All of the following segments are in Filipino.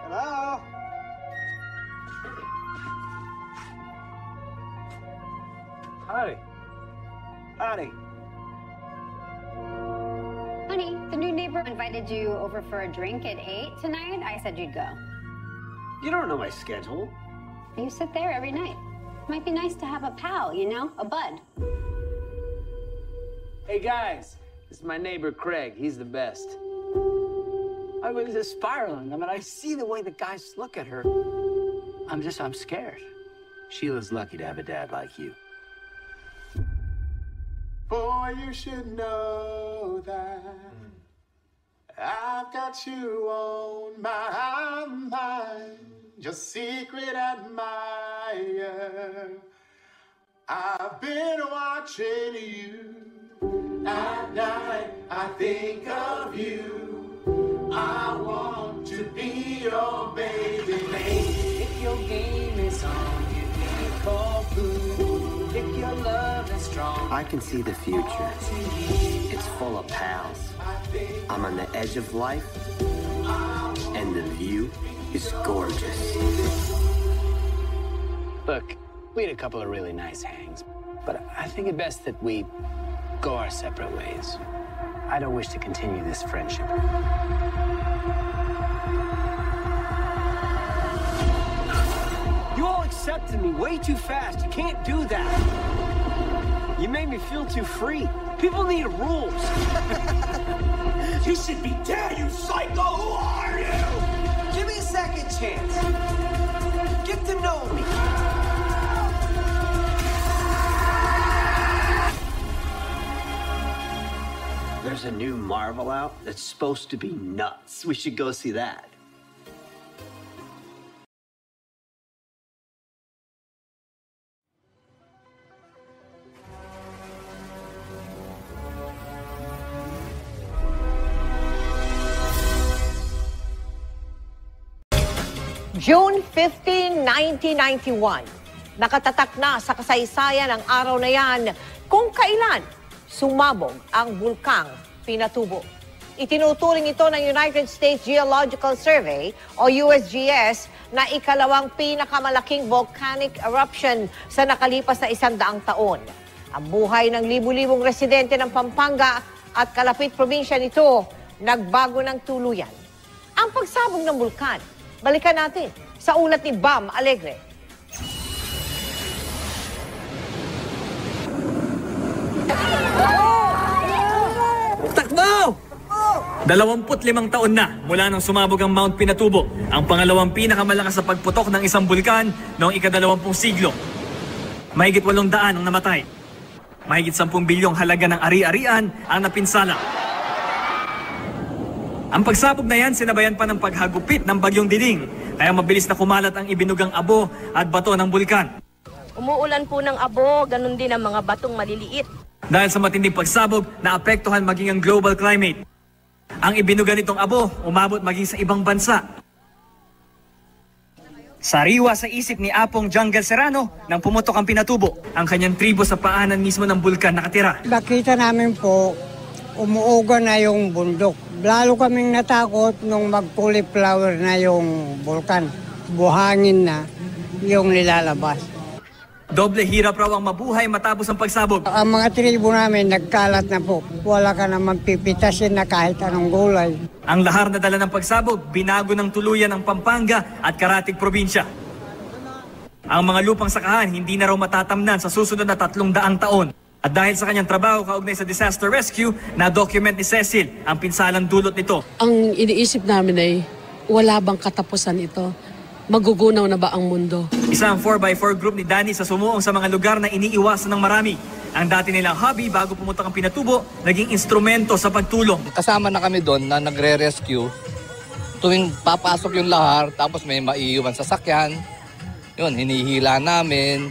Hello? Howdy. Howdy. Honey, the new neighbor invited you over for a drink at 8 tonight. I said you'd go. You don't know my schedule. You sit there every night. Might be nice to have a pal, you know, a bud. Hey guys, this is my neighbor Craig. He's the best. I was just spiraling. I mean, I see the way the guys look at her. I'm scared. Sheila's lucky to have a dad like you. Boy, you should know that I've got you on my mind, your secret admirer. I've been watching you at night. I think of you. I want to be your baby. If your game is on, give me a call, boo. If your love is strong, I can see the future. It's full of pals. I'm on the edge of life, and the view is gorgeous. Look, we had a couple of really nice hangs, but I think it best that we go our separate ways. I don't wish to continue this friendship. You all accepted me way too fast. You can't do that. You made me feel too free. People need rules. You should be dead, you psycho! Who are you? Give me a second chance. Get to know me. There's a new Marvel out that's supposed to be nuts. We should go see that. June 15, 1991. Nakatatak na sa kasaysayan ang araw na yan kung kailan sumabog ang bulkang Pinatubo. Itinuturing ito ng United States Geological Survey o USGS na ikalawang pinakamalaking volcanic eruption sa nakalipas na 100 taon. Ang buhay ng libu-libong residente ng Pampanga at kalapit probinsya nito nagbago ng tuluyan. Ang pagsabog ng bulkan, balikan natin sa ulat ni Bam Alegre. Takbo! 25 taon na mula nang sumabog ang Mount Pinatubo, ang pangalawang pinakamalakas sa pagputok ng isang bulkan noong ika-20 siglo. Mahigit 800 ang namatay. Mahigit 10 bilyong halaga ng ari-arian ang napinsala. Ang pagsabog na yan sinabayan pa ng paghagupit ng bagyong Diding, kaya mabilis na kumalat ang ibinugang abo at bato ng bulkan. Umuulan po ng abo, ganun din ang mga batong maliliit. Dahil sa matinding pagsabog, naapektuhan maging ang global climate. Ang ibinuga nitong abo, umabot maging sa ibang bansa. Sariwa sa isip ni Apong Jungle Serrano nang pumutok ang Pinatubo. Ang kanyang tribo sa paanan mismo ng bulkan nakatira. Nakita namin po, umuuga na yung bundok. Lalo kaming natakot nung mag-cauliflower na yung bulkan. Buhangin na yung nilalabas. Doble hirap raw ang mabuhay matapos ang pagsabog. Ang mga tribo namin nagkalat na po. Wala ka naman pipitasin na kahit anong gulay. Ang lahar na dala ng pagsabog, binago ng tuluyan ang Pampanga at Karatig probinsya. Ang mga lupang sakahan hindi na raw matatamnan sa susunod na 300 taon. At dahil sa kanyang trabaho kaugnay sa disaster rescue, na-document ni Cecil ang pinsalang dulot nito. Ang iniisip namin ay wala bang katapusan ito? Magugunaw na ba ang mundo? Isang 4x4 group ni Danny sa sumuong sa mga lugar na iniiwasan ng marami. Ang dati nilang hobby bago pumunta ang Pinatubo, naging instrumento sa pagtulong. Kasama na kami doon na nagre-rescue. Tuwing papasok yung lahar, tapos may maiiwan sa sakyan, yun, hinihila namin.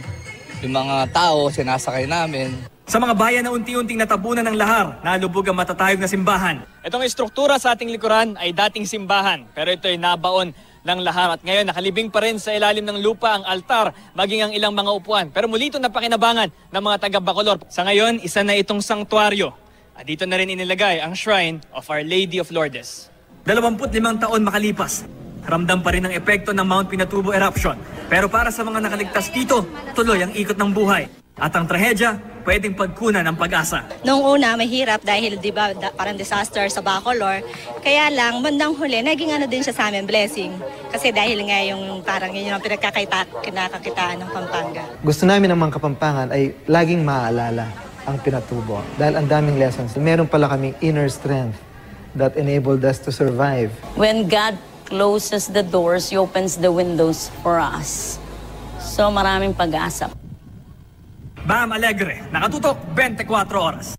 Yung mga tao, sinasakay namin. Sa mga bayan na unti-unting natabunan ng lahar, nalubog ang matatayog na simbahan. Itong istruktura sa ating likuran ay dating simbahan, pero ito ay nabaon ng lahar at ngayon nakalibing pa rin sa ilalim ng lupa ang altar, maging ang ilang mga upuan. Pero muli ito napakinabangan ng mga taga Bacolor. Sa ngayon, isa na itong sanktuaryo. At dito na rin inilagay ang Shrine of Our Lady of Lourdes. 25 taon makalipas, ramdam pa rin ang epekto ng Mount Pinatubo eruption. Pero para sa mga nakaligtas dito, tuloy ang ikot ng buhay. At ang trahedya, pwedeng pagkunan ng pag-asa. Noong una, mahirap dahil di ba parang disaster sa Bacolor. Kaya lang, bandang huli, naging ano din siya sa amin, blessing. Kasi dahil nga yung parang yun ang kinakakitaan ng Pampanga. Gusto namin ng mga Kapampangan ay laging maaalala ang Pinatubo. Dahil ang daming lessons. Meron pala kaming inner strength that enabled us to survive. When God closes the doors, He opens the windows for us. So maraming pag-asa. Bam Alegre, nakatutok 24 oras.